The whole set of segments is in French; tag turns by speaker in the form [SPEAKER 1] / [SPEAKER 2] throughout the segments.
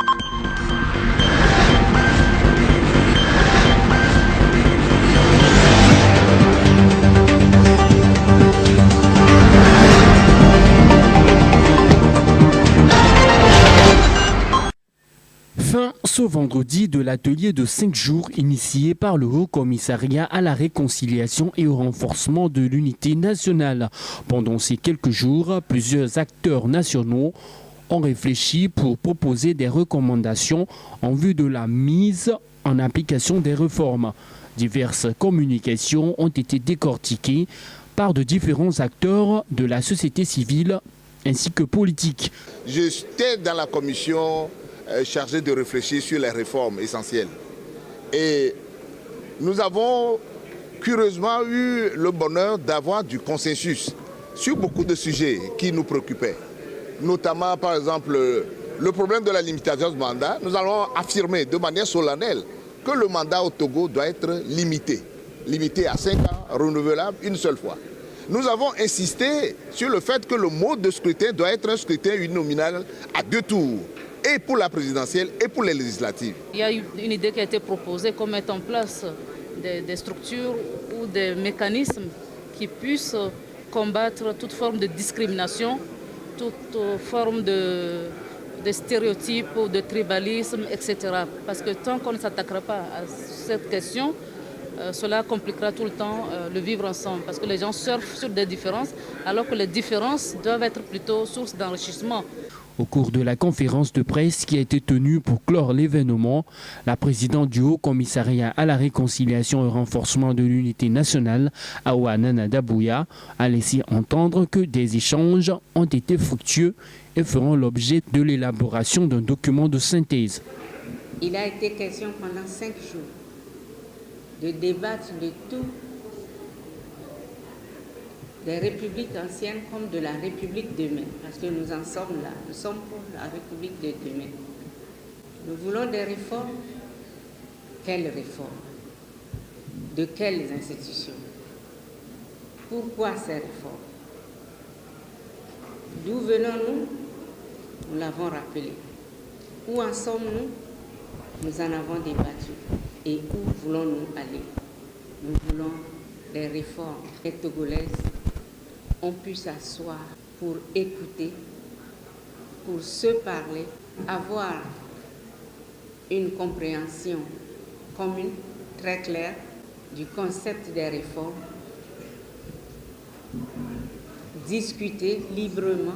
[SPEAKER 1] Fin ce vendredi de l'atelier de 5 jours initié par le Haut Commissariat à la réconciliation et au renforcement de l'unité nationale. Pendant ces quelques jours, plusieurs acteurs nationaux ont réfléchi pour proposer des recommandations en vue de la mise en application des réformes. Diverses communications ont été décortiquées par de différents acteurs de la société civile ainsi que politique.
[SPEAKER 2] J'étais dans la commission chargée de réfléchir sur les réformes essentielles. Et nous avons curieusement eu le bonheur d'avoir du consensus sur beaucoup de sujets qui nous préoccupaient. Notamment, par exemple, le problème de la limitation du mandat. Nous allons affirmer de manière solennelle que le mandat au Togo doit être limité à 5 ans, renouvelable une seule fois. Nous avons insisté sur le fait que le mode de scrutin doit être un scrutin uninominal à 2 tours, et pour la présidentielle et pour les législatives.
[SPEAKER 3] Il y a une idée qui a été proposée comme mettre en place des structures ou des mécanismes qui puissent combattre toute forme de discrimination, toute forme de stéréotypes ou de tribalisme, etc. Parce que tant qu'on ne s'attaquera pas à cette question, cela compliquera tout le temps le vivre ensemble. Parce que les gens surfent sur des différences, alors que les différences doivent être plutôt source d'enrichissement.
[SPEAKER 1] Au cours de la conférence de presse qui a été tenue pour clore l'événement, la présidente du Haut Commissariat à la réconciliation et au renforcement de l'unité nationale, Awa Nana Dabouya, a laissé entendre que des échanges ont été fructueux et feront l'objet de l'élaboration d'un document de synthèse.
[SPEAKER 4] Il a été question pendant 5 jours de débattre de tout, des républiques anciennes comme de la République de demain, parce que nous en sommes là, nous sommes pour la République de demain. Nous voulons des réformes. Quelles réformes? De quelles institutions? Pourquoi ces réformes? D'où venons-nous? Nous l'avons rappelé. Où en sommes-nous? Nous en avons débattu. Et où voulons-nous aller? Nous voulons des réformes. Les Togolaises ont pu s'asseoir pour écouter, pour se parler, avoir une compréhension commune, très claire, du concept des réformes, discuter librement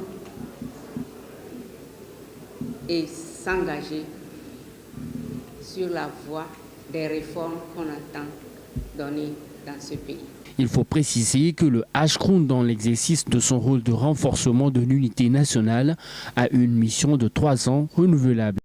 [SPEAKER 4] et s'engager sur la voie des réformes qu'on entend donner dans ce pays.
[SPEAKER 1] Il faut préciser que le HCROUN, dans l'exercice de son rôle de renforcement de l'unité nationale, a une mission de 3 ans renouvelable.